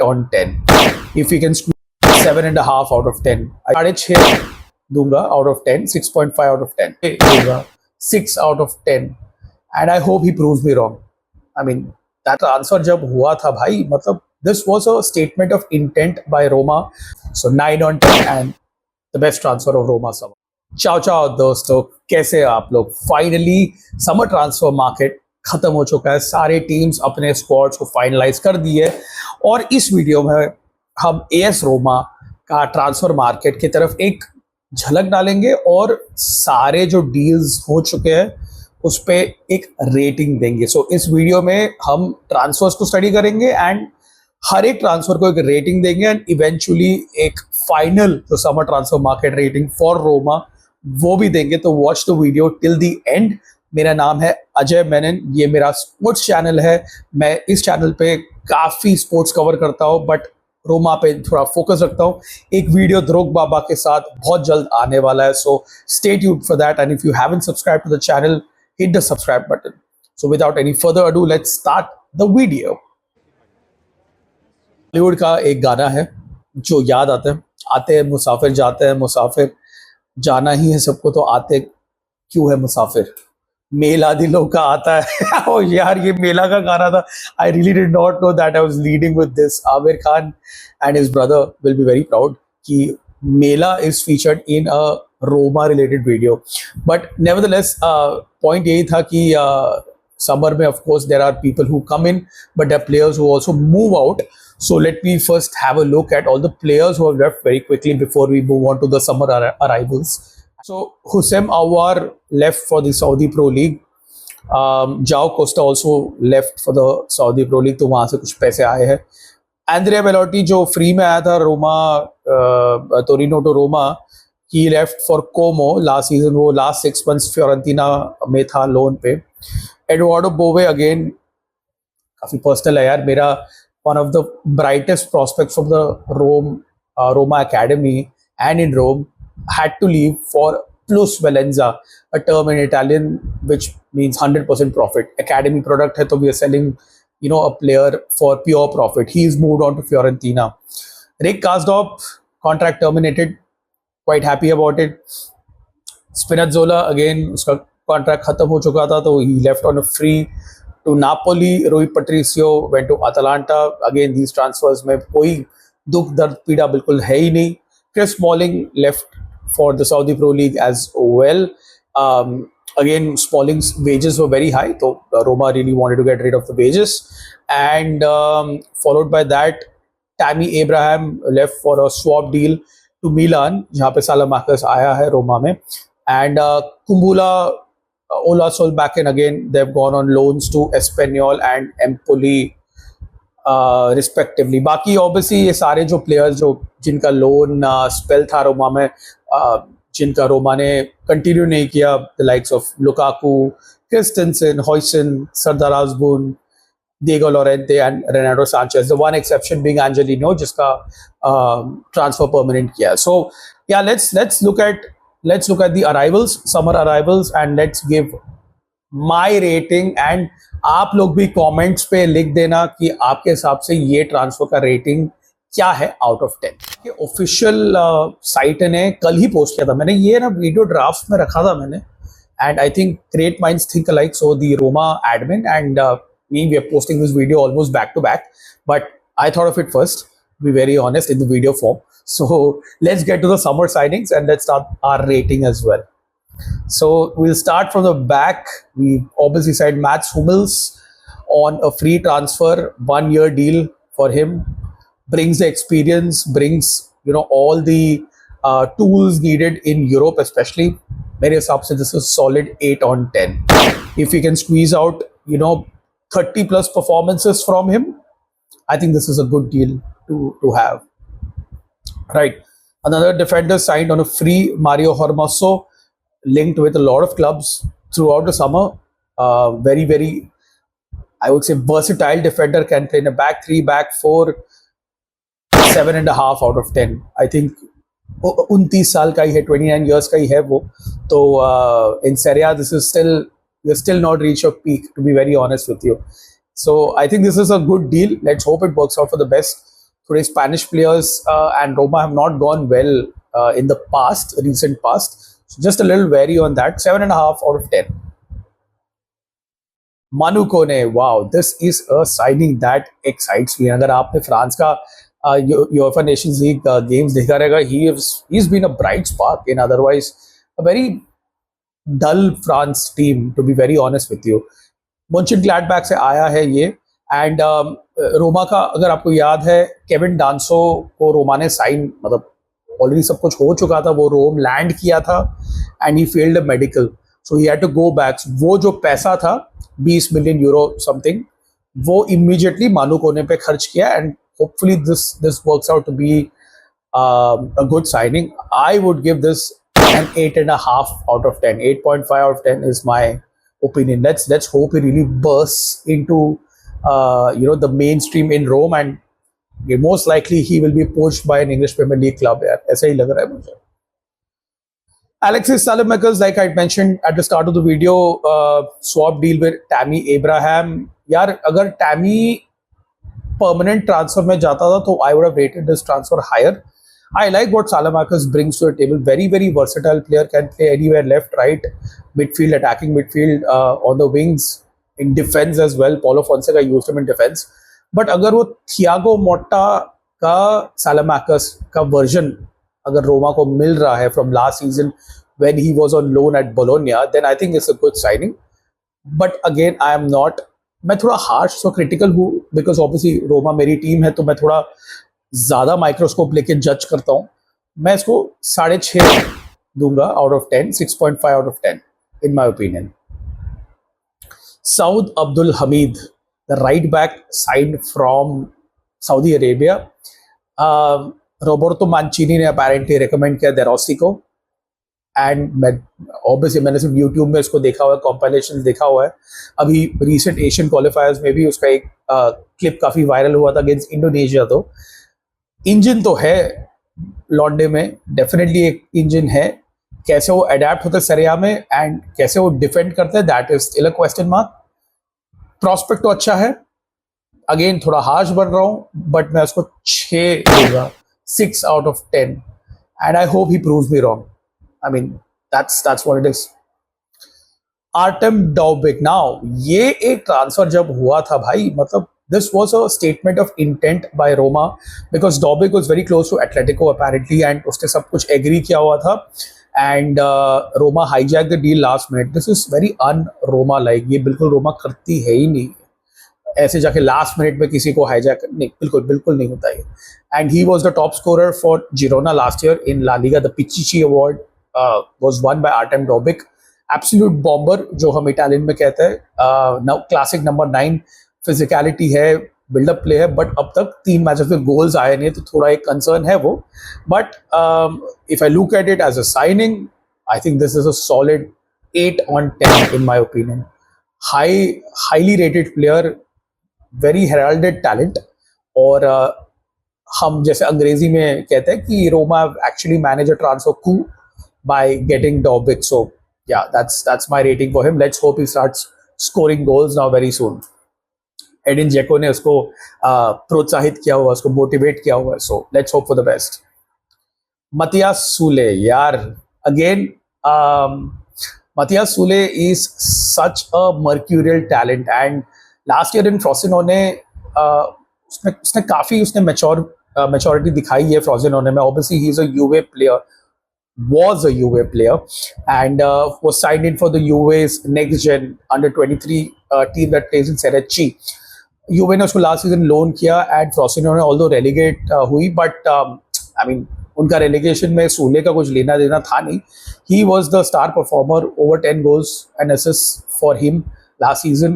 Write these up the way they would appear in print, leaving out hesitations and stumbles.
on 10. If we can squeeze 7.5 out of 10, I 6 दूंगा out of 10, 6.5 out of 10 दूंगा 6 out of 10, and I hope he proves me wrong. I mean, that transfer जब हुआ था भाई, मतलब this was a statement of intent by Roma. So 9 on 10 and the best transfer of Roma summer. चाओ चाओ दोस्तों, कैसे हैं आप लोग? फाइनली समर ट्रांसफर मार्केट खत्म हो चुका है, सारे टीम्स अपने स्क्वाड्स को फाइनलाइज कर दिए और इस वीडियो में हम एएस रोमा का ट्रांसफर मार्केट की तरफ एक झलक डालेंगे और सारे जो डील्स हो चुके हैं उस पे एक रेटिंग देंगे. सो इस वीडियो में हम ट्रांसफर्स को स्टडी करेंगे एंड हर एक ट्रांसफर को एक रेटिंग देंगे एंड इवेंचुअली एक फाइनल जो summer transfer market rating for Roma वो भी देंगे. तो watch the video till the end. मेरा नाम है अजय मेनन, ये मेरा स्पोर्ट्स चैनल है. मैं इस चैनल पे काफ़ी स्पोर्ट्स कवर करता हूँ बट रोमा पे थोड़ा फोकस रखता हूँ. एक वीडियो ध्रुव बाबा के साथ बहुत जल्द आने वाला है, so stay tuned for that. And if you haven't subscribe to the channel, hit the subscribe button. So without any further ado, let's start the video. Bollywood का एक गाना है जो याद आता है, आते हैं मुसाफिर जाते हैं मुसाफिर, जाना ही है सबको तो आते क्यों है मुसाफिर, मेला दिलों का आता है. ओ यार, ये मेला का गाना था. I really did not know that I was leading with this. Aamir Khan and his brother will be very proud कि Mela is featured in a Roma related video. But nevertheless point यही था कि समर में of course there are people who come in but there players who also move out. So let me first have a look at all the players who have left very quickly before we move on to the summer arrivals. So Hussein Awar left for the Saudi Pro League. Joao Costa also left for the Saudi Pro League, तो वहाँ से कुछ पैसे आए हैं. Andrea Belotti जो free में आया था Roma, Torino to Roma, he left for Como last season. वो last 6 months फ्योरेंटीना में था लोन पे. Eduardo Bove again काफ़ी पर्सनल है यार, मेरा one of the brightest prospects of the Roma Academy and in Rome, had to leave for plus valenza, a term in Italian which means 100% profit. Academy product hai, so we are selling, a player for pure profit. He's moved on to Fiorentina. Rick Karsdorp, contract terminated. Quite happy about it. Spinazzola again, uska contract khatam ho chuka tha, so he left on a free to Napoli. Rui Patricio went to Atalanta. Again, these transfers में कोई दुख दर्द पीड़ा बिल्कुल है ही नहीं. Chris Smalling left for the Saudi Pro League as well. Again, Smalling's wages were very high, so Roma really wanted to get rid of the wages. And followed by that, Tammy Abraham left for a swap deal to Milan, जहाँ पे Salamakers आया है रोमा में. And Kumbula, Ola Solbakken again, they've gone on loans to Espanyol and Empoli respectively. बाकी obviously ये सारे जो players जो जिनका लोन स्पेल था रोमा में, जिनका रोमा ने कंटिन्यू नहीं किया, the likes of Lukaku, Christensen, Huijsen, Sardar Azmoun, Diego Llorente and Renato Sanchez. The one exception being Angelino, जिसका transfer permanent किया. So yeah, let's look at the arrivals, summer arrivals, and let's give my rating. And आप लोग भी comments पे लिख देना कि आपके हिसाब से ये ट्रांसफर का रेटिंग क्या है आउट ऑफ 10. ऑफिशियल साइट ने कल ही पोस्ट किया था, मैंने ये ना वीडियो ड्राफ्ट में रखा था मैंने, and I think great minds think alike. So the Roma admin and me, we are posting this video almost back to back, but I thought of it first, to be very honest, in the video form. So let's get to the summer signings and let's start our rating as well. So we'll start from the back. We obviously signed Mats Hummels on a free transfer, 1-year deal for him. Brings the experience, brings all the tools needed in Europe, especially. मेरे हिसाब से this is solid 8 on 10. If we can squeeze out 30 plus performances from him, I think this is a good deal to have. Right. Another defender signed on a free, Mario Hermoso, linked with a lot of clubs throughout the summer. Very, very, I would say, versatile defender, can play in a back 3, back 4, 7.5 out of 10. I think 29 साल का ही है, 29 years का ही है वो. तो in Serie A, this is still, we're still not reached a peak, to be very honest with you. So I think this is a good deal. Let's hope it works out for the best. थोड़े Spanish players and Roma have not gone well in the recent past. So just a little wary on that. 7.5 out of 10. Manu Kone, wow, this is a signing that excites me. अगर आपने France का UEFA Nations league games देखा रहेगा, he's been a bright spark in otherwise a very dull France team, to be very honest with you. मुंशन Gladbach से आया है ये, and Roma का अगर आपको याद है, केविन डांसो को रोमा ने साइन, मतलब ऑलरेडी सब कुछ हो चुका था, वो रोम लैंड किया था and he failed medical, so he had to go back. वो जो पैसा था 20 मिलियन यूरो समथिंग, वो इमीडिएटली मानू कोने पे खर्च किया, and hopefully this works out to be a good signing. I would give this an 8.5 out of 10. 8.5 out of 10 is my opinion. Let's hope he really bursts into the mainstream in Rome, and most likely he will be poached by an English Premier League club. यार ऐसा ही लग रहा है मुझे. Alexis Saelemaekers, like I mentioned at the start of the video, swap deal with Tammy Abraham. यार अगर Tammy permanent transfer में जाता था तो I would have rated this transfer higher. I like what Saelemaekers brings to the table. Very, very versatile player, can play anywhere, left, right, midfield, attacking midfield, on the wings, in defense as well. Paulo Fonseca used him in defense. But अगर वो Thiago मोटा का Saelemaekers का version अगर रोमा को मिल रहा है from last season when he was on loan at Bologna, then I think it's a good signing. But again, I am not, मैं थोड़ा हार्श सो क्रिटिकल हूँ, बिकॉज ऑब्वियसली रोमा मेरी टीम है, तो मैं थोड़ा ज़्यादा माइक्रोस्कोप लेके जज करता हूँ. मैं इसको 6.5 दूंगा out of 10, 6.5 out of 10 in my opinion. Saud Abdul Hamid, the right back signed from Saudi Arabia. Roberto Mancini ने apparently recommend किया देरोसी को, एंड मैं ऑब्वियसली मैंने सिर्फ यूट्यूब में उसको देखा हुआ है, कॉम्पाइलेशन देखा हुआ है. अभी रिसेंट एशियन क्वालिफायर्स में भी उसका एक क्लिप काफ़ी वायरल हुआ था अगेंस्ट इंडोनेशिया. तो इंजन तो है लॉन्डे में, डेफिनेटली एक इंजन है. कैसे वो अडेप्ट होता है सेरिया में एंड कैसे वो डिफेंड करते हैं, that is still a question mark. Prospect तो अच्छा है. अगेन थोड़ा हार्श बन रहा हूँ, बट मैं उसको 6 दूंगा, 6 out of 10, and I hope he proves me wrong. I mean, that's what it is. Artem Dovbyk. Now, ये एक ट्रांसफर जब हुआ था भाई, मतलब this was a statement of intent by Roma, because Dovbyk was very close to Atletico apparently, and उसने सब कुछ एग्री किया हुआ था, and Roma hijacked the deal last minute. This is very un-Roma like. ये बिल्कुल रोमा करती है ही नहीं, ऐसे जाके लास्ट मिनट में किसी को हाईजैक, नहीं, बिल्कुल बिल्कुल नहीं होता है. And he was the top scorer for Girona last year in La Liga. The Pichichi award was won by Artem Dovbyk. Absolute bomber जो हम इटालियन में कहते हैं. क्लासिक नंबर 9, फिजिकलिटी है, बिल्डअप प्ले है, बट अब तक 3 मैचेस में गोल्स आए नहीं, तो थोड़ा एक कंसर्न है वो. But if I look at it as a signing, I think this is a solid 8 on 10 in my opinion. Highly rated player, very heralded talent, और हम जैसे अंग्रेजी में कहते हैं कि Roma actually manage a transfer coup by getting Dovbyk. So yeah, that's my rating for him. Let's hope he starts scoring goals now very soon. Edin Dzeko ने उसको प्रोत्साहित किया हुआ, उसको मोटिवेट किया हुआ, so let's hope for the best. Matthias Sule, यार again, Matthias Sule is such a mercurial talent, and last year in Frosinone उसने काफ़ी मैच्योरिटी दिखाई है फ्रोसिनोने में. Obviously he is a UA player, was a UA player, and was signed in for the UA's next gen under 23 team that plays in Serie. UA ने उसको last season loan किया, and फ्रोसिनोने although relegate हुई, but I mean उनका relegation में सूले का कुछ लेना देना था नहीं. ही was the star performer, over 10 goals and assists for him last season,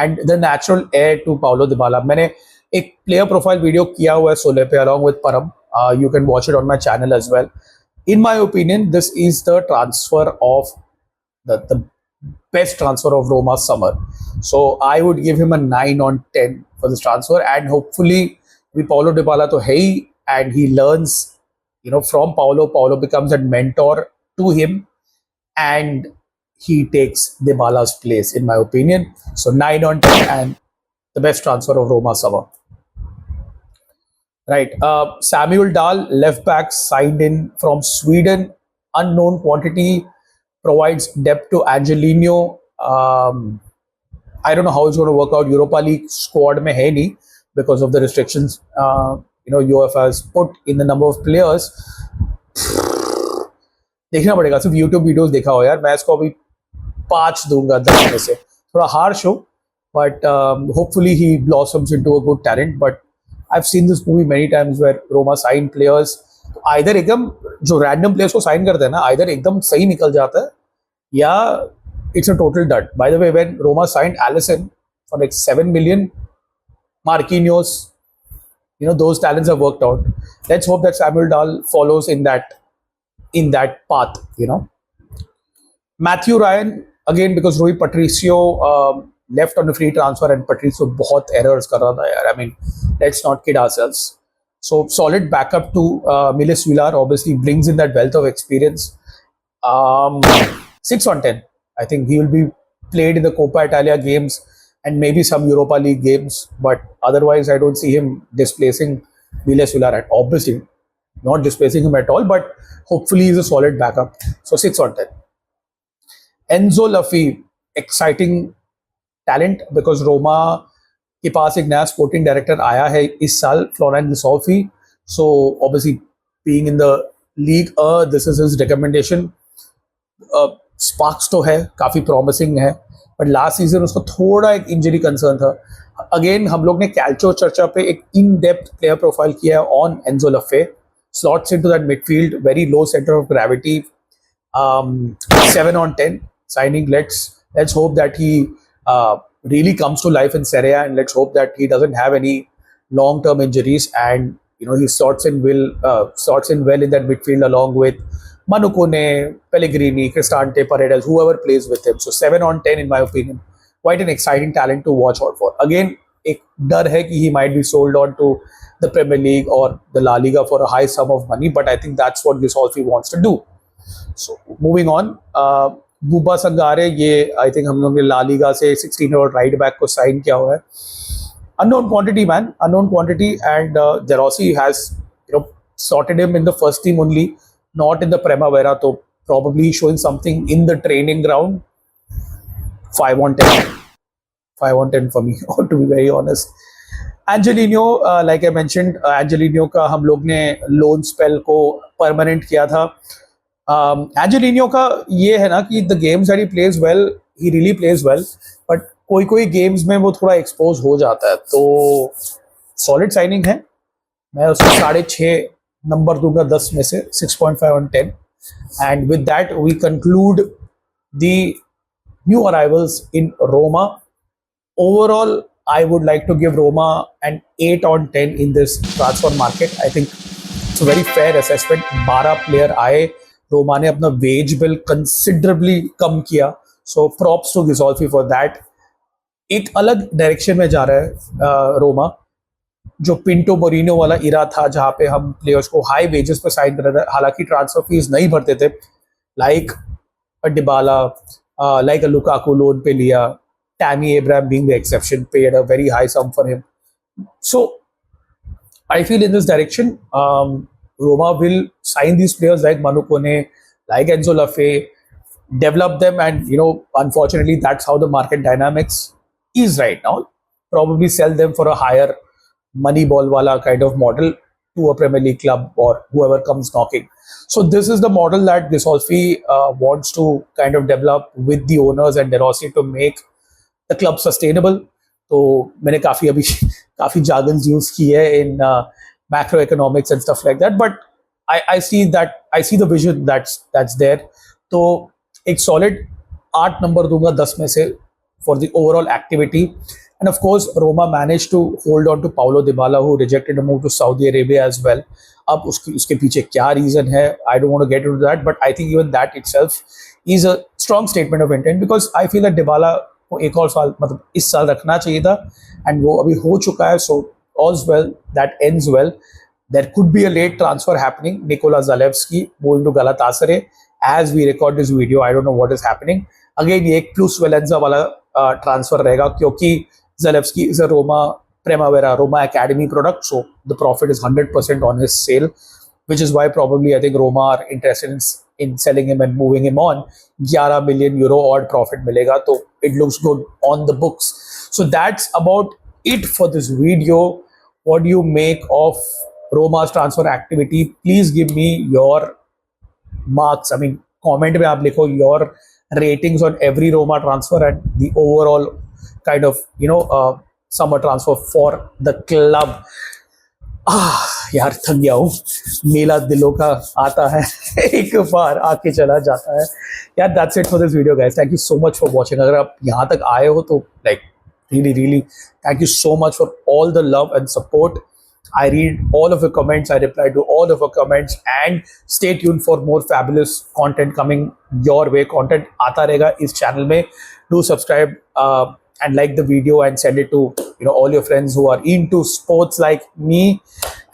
and the natural heir to Paulo Dybala. मैंने एक प्लेयर प्रोफाइल वीडियो किया हुआ है सोले पे along with Param. You can watch it on my channel as well. In my opinion, this is the transfer of the best transfer of Roma's summer. So I would give him a 9 on 10 for this transfer, and hopefully with Paulo Dybala to hey, and he learns, from Paulo. Paulo becomes a mentor to him, and he takes Dybala's place, in my opinion. So 9 on 10, and the best transfer of Roma's summer. Right. Samuel Dahl, left back, signed in from Sweden, unknown quantity, provides depth to Angelino. I don't know how it's going to work out. Europa League squad में है नहीं because of the restrictions. UEFA has put in the number of players. देखना पड़ेगा, सिर्फ YouTube videos देखा हो यार, मैं इसको अभी 5 दूंगा 10 में से. थोड़ा हार्श हो, but hopefully he blossoms into a good talent. But I've seen this movie many times where Roma sign players, either एकदम जो random players को sign करते हैं ना, either एकदम सही निकल जाता है या it's a total dud. By the way, when Roma signed Alisson for like 7 million, Marquinhos, those talents have worked out. Let's hope that Samuel Dahl follows in that path. Matthew Ryan, again, because Rui Patricio left on a free transfer and Patricio बहुत errors कर रहा था यार. I mean, let's not kid ourselves. So solid backup to Milis Villar, obviously brings in that wealth of experience. 6 on 10. I think he will be played in the Coppa Italia games and maybe some Europa League games. But otherwise, I don't see him displacing Milis Villar. Obviously, not displacing him at all, but hopefully he's a solid backup. So 6 on 10. Enzo Luffy, exciting talent because Roma के पास एक नया sporting director आया है इस साल, Florence Ghisolfi. So obviously being in the league, this is his recommendation. Sparks तो है, काफ़ी प्रॉमिसिंग है, बट लास्ट सीजन उसको थोड़ा एक इंजरी कंसर्न था. अगेन हम लोग ने कैल्चो चर्चा पे एक इन डेप्थ प्लेयर प्रोफाइल किया है on Enzo Le Fée. Slots into that midfield, very low centre of gravity. 7 on 10 signing. Let's hope that he really comes to life in Serie, and let's hope that he doesn't have any long-term injuries, and he sorts in well in that midfield along with Manu Kone, Pellegrini, Cristante, Paredes, whoever plays with him. So 7 on 10 in my opinion. Quite an exciting talent to watch out for. Again, एक डर है कि he might be sold on to the Premier League or the La Liga for a high sum of money, but I think that's what Gisolfi wants to do. So moving on, boba Sangare, ये I think हम लोग ने La Liga से 16-year-old right back को sign किया हुआ है. Unknown quantity man, unknown quantity, and De Rossi has sorted him in the first team only, not in the Primavera, so probably showing something in the training ground. 5 on 10. 5 on 10 for me, to be very honest. Angelino, like I mentioned, Angelino का हम लोग ने loan spell को permanent किया था. एंजेलिनो का ये है ना कि the games that he plays well, he really pledge well, but कोई गेम्स में वो थोड़ा एक्सपोज हो जाता है. तो सॉलिड साइनिंग है, मैं उसको 6.5 नंबर दूंगा 10 में से. 6.5 on 10. And with that we conclude the new arrivals in Roma. Overall I would like to give Roma an 8 on 10 in this transfer market. I think it's a very fair assessment. 12 player आए, रोमा ने अपना veg bill considerably कम किया, सो props to गिसॉल्फी for that. एक अलग direction में जा रहा है रोमा, जो पिंटो मोरिनो वाला इरा था जहाँ पे हम प्लेयर्स को हाई वेजेस पे साइन कर रहे थे, हालांकि ट्रांसफर फीस नहीं भरते थे, like Dybala, like Lukaku loan पे लिया, Tammy Abraham being the exception, paid a very high sum for him. So I feel in this direction, Roma will sign these players like Manu Kone, like Enzo Lafay, develop them, and unfortunately that's how the market dynamics is right now. Probably sell them for a higher money ball wala kind of model to a Premier League club or whoever comes knocking. So this is the model that Gisolfi wants to kind of develop with the owners and De Rossi to make the club sustainable. तो मैंने काफी jargons use की है in macroeconomics and stuff like that, but I see the vision that's there. तो एक solid 8 number दूंगा 10 में से for the overall activity. And of course Roma managed to hold on to Paulo Dybala, who rejected a move to Saudi Arabia as well. अब उसके पीछे क्या reason है, I don't want to get into that, but I think even that itself is a strong statement of intent, because I feel that Dybala को एक और साल, मतलब इस साल रखना चाहिए था, एंड वो अभी हो चुका है. सो all's well that ends well. There could be a late transfer happening. Nikola Zalewski moving to Galatasaray as we record this video. I don't know what is happening. Again, ये एक plus Valenza वाला transfer रहेगा, क्योंकि Zalewski is a Roma Primavera Roma Academy product. So the profit is 100% on his sale, which is why probably I think Roma are interested in selling him and moving him on. 11 million euro odd profit milega. So it looks good on the books. So that's about it for this video. What do you make of Roma's transfer activity? Please give me your marks. I mean, comment में आप लिखो your ratings on every Roma transfer and the overall kind of summer transfer for the club. यार थक गया हूँ. मेला दिलों का आता है एक बार आके चला जाता है यार. That's it for this video, guys. Thank you so much for watching. अगर आप यहाँ तक आए हो तो like really thank you so much for all the love and support. I read all of your comments, I reply to all of your comments, and stay tuned for more fabulous content coming your way. Content आता रहेगा इस channel में. Do subscribe and like the video and send it to all your friends who are into sports like me,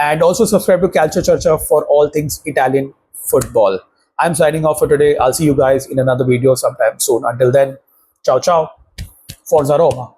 and also subscribe to Calcio Churcha for all things Italian football. I'm signing off for today. I'll see you guys in another video sometime soon. Until then, ciao ciao. Forza Roma.